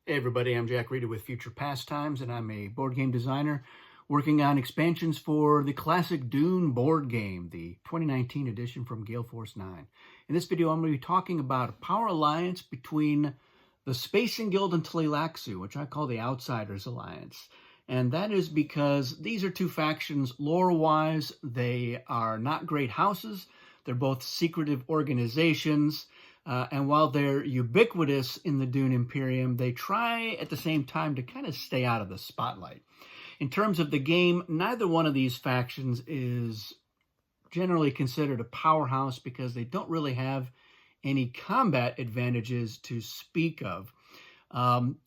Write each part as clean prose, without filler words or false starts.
Hey everybody, I'm Jack Reeder with Future Pastimes, and I'm a board game designer working on expansions for the classic Dune board game, the 2019 edition from Gale Force 9. In this video, I'm going to be talking about a power alliance between the Spacing Guild and Tleilaxu, which I call the Outsiders Alliance. And that is because these are two factions lore-wise. They are not great houses. They're both secretive organizations. And while they're ubiquitous in the Dune Imperium, they try at the same time to kind of stay out of the spotlight. In terms of the game, neither one of these factions is generally considered a powerhouse because they don't really have any combat advantages to speak of.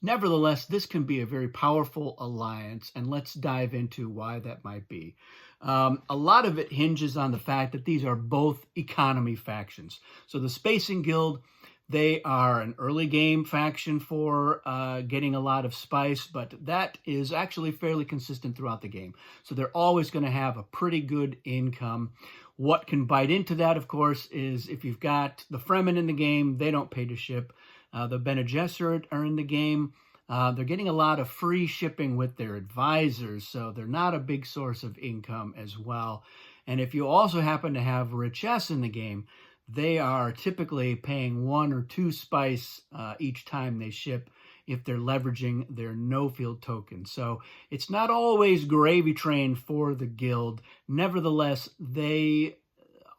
Nevertheless, this can be a very powerful alliance, and let's dive into why that might be. A lot of it hinges on the fact that these are both economy factions. So the Spacing Guild, they are an early game faction for getting a lot of spice, but that is actually fairly consistent throughout the game. So they're always going to have a pretty good income. What can bite into that, of course, is if you've got the Fremen in the game, they don't pay to ship. The Bene Gesserit are in the game. They're getting a lot of free shipping with their advisors, so they're not a big source of income as well. And if you also happen to have richesse in the game, they are typically paying 1 or 2 spice each time they ship if they're leveraging their no-field token. So it's not always gravy train for the guild. Nevertheless, they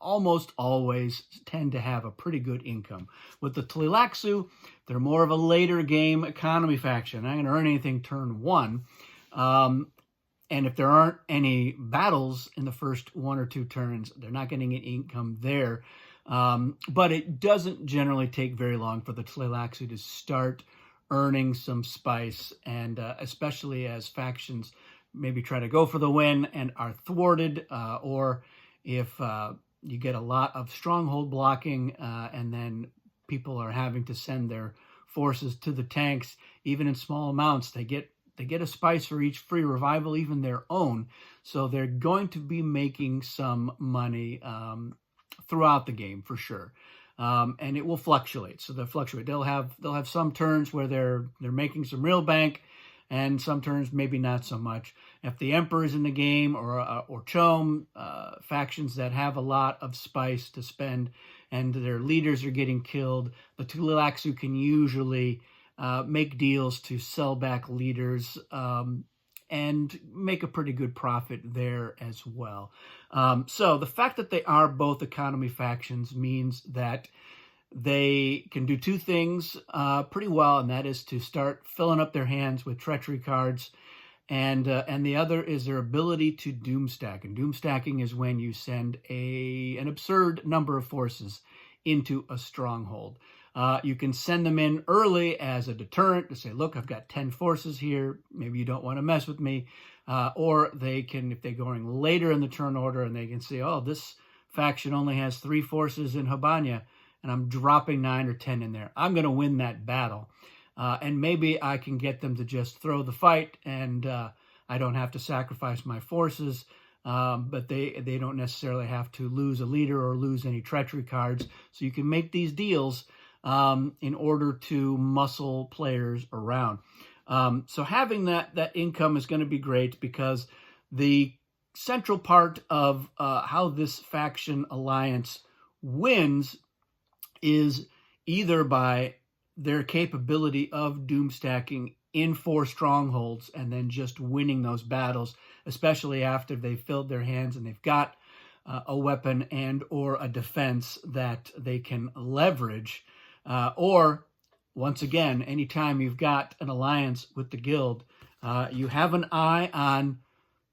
almost always tend to have a pretty good income. With the Tleilaxu, they're more of a later game economy faction. They're not going to earn anything turn 1. And if there aren't any battles in the first 1 or 2 turns, they're not getting an income there. But it doesn't generally take very long for the Tleilaxu to start earning some spice, and especially as factions maybe try to go for the win and are thwarted, or if you get a lot of stronghold blocking, and then people are having to send their forces to the tanks, even in small amounts. They get a spice for each free revival, even their own. So they're going to be making some money throughout the game for sure. And it will fluctuate. So they'll fluctuate. They'll have some turns where they're making some real bank, and some turns maybe not so much. If the Emperor is in the game, or Chom, factions that have a lot of spice to spend and their leaders are getting killed, the Tleilaxu can usually make deals to sell back leaders and make a pretty good profit there as well. So the fact that they are both economy factions means that they can do 2 things pretty well, and that is to start filling up their hands with treachery cards, and the other is their ability to doom stack. And doom stacking is when you send an absurd number of forces into a stronghold. You can send them in early as a deterrent to say, look, I've got 10 forces here. Maybe you don't want to mess with me. Or they can, if they're going later in the turn order, and they can say, oh, this faction only has 3 forces in Habanya, and I'm dropping 9 or 10 in there. I'm going to win that battle. And maybe I can get them to just throw the fight, and I don't have to sacrifice my forces. But they don't necessarily have to lose a leader or lose any treachery cards. So you can make these deals in order to muscle players around. So having that income is going to be great, because the central part of how this faction alliance wins is either by their capability of doom stacking in 4 strongholds and then just winning those battles, especially after they've filled their hands and they've got a weapon and or a defense that they can leverage. Or, once again, anytime you've got an alliance with the guild, you have an eye on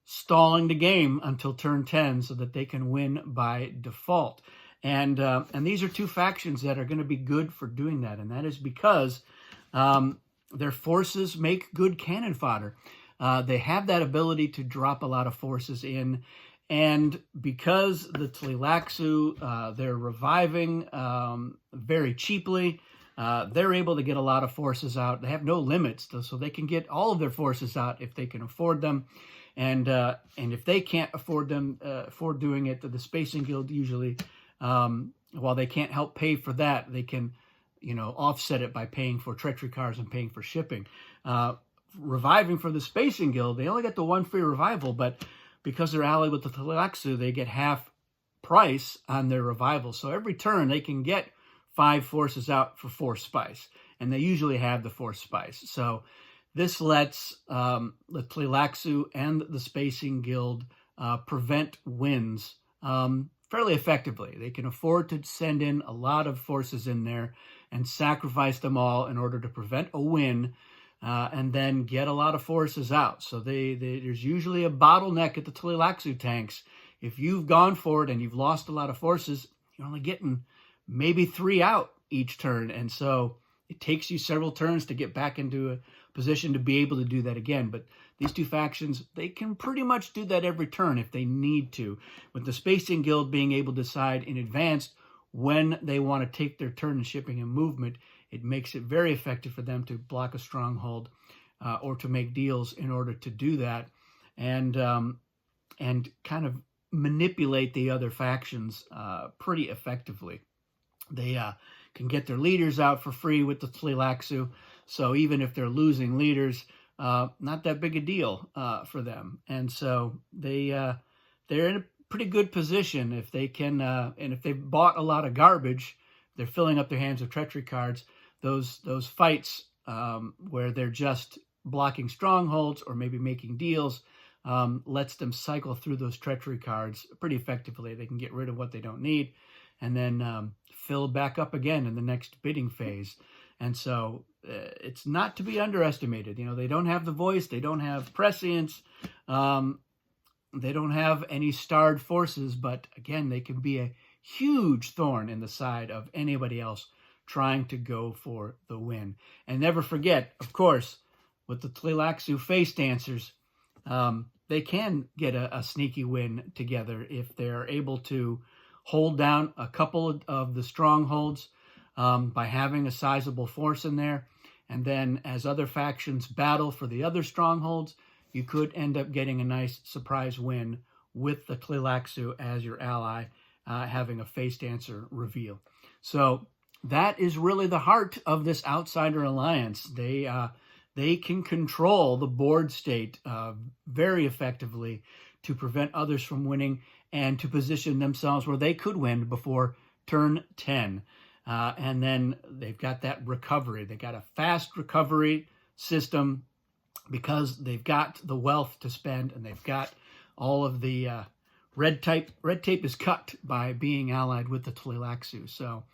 stalling the game until turn 10 so that they can win by default. And these are 2 factions that are going to be good for doing that, and that is because their forces make good cannon fodder. They have that ability to drop a lot of forces in, and because the Tleilaxu, they're reviving very cheaply, they're able to get a lot of forces out. They have no limits, so they can get all of their forces out if they can afford them. And if they can't afford doing it, the Spacing Guild usually, while they can't help pay for that, they can offset it by paying for treachery cards and paying for shipping. Reviving for the Spacing Guild, they only get the one free revival, but because they're allied with the Tleilaxu, they get half price on their revival. So every turn they can get 5 forces out for 4 spice, and they usually have the 4 spice. So this lets the Tleilaxu and the Spacing Guild prevent wins fairly effectively. They can afford to send in a lot of forces in there and sacrifice them all in order to prevent a win, and then get a lot of forces out. So there's usually a bottleneck at the Tleilaxu tanks. If you've gone for it and you've lost a lot of forces, you're only getting maybe 3 out each turn. And so it takes you several turns to get back into a position to be able to do that again. But these two factions, they can pretty much do that every turn if they need to. With the Spacing Guild being able to decide in advance when they want to take their turn in shipping and movement, it makes it very effective for them to block a stronghold or to make deals in order to do that, and kind of manipulate the other factions pretty effectively. They can get their leaders out for free with the Tleilaxu, so even if they're losing leaders, not that big a deal for them. And so they're in a pretty good position if they can, and if they've bought a lot of garbage, they're filling up their hands with treachery cards. Those fights where they're just blocking strongholds or maybe making deals lets them cycle through those treachery cards pretty effectively. They can get rid of what they don't need and then fill back up again in the next bidding phase. And so it's not to be underestimated. They don't have the voice. They don't have prescience. They don't have any starred forces. But again, they can be a huge thorn in the side of anybody else trying to go for the win. And never forget, of course, with the Tleilaxu face dancers, they can get a sneaky win together if they're able to hold down a couple of the strongholds by having a sizable force in there. And then as other factions battle for the other strongholds, you could end up getting a nice surprise win with the Tleilaxu as your ally, having a face dancer reveal. So that is really the heart of this Outsider Alliance. They can control the board state very effectively to prevent others from winning and to position themselves where they could win before turn 10. And then they've got that recovery. They got a fast recovery system because they've got the wealth to spend and they've got all of the red tape. Red tape is cut by being allied with the Tleilaxu. So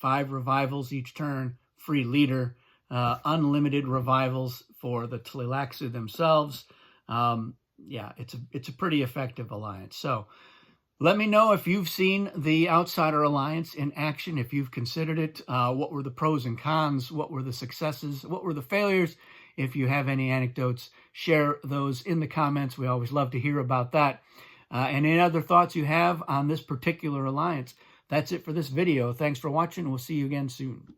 5 revivals each turn, free leader, unlimited revivals for the Tleilaxu themselves. Yeah, it's a pretty effective alliance. So let me know if you've seen the Outsider Alliance in action, if you've considered it. What were the pros and cons? What were the successes? What were the failures? If you have any anecdotes, share those in the comments. We always love to hear about that. And any other thoughts you have on this particular alliance. That's it for this video. Thanks for watching. We'll see you again soon.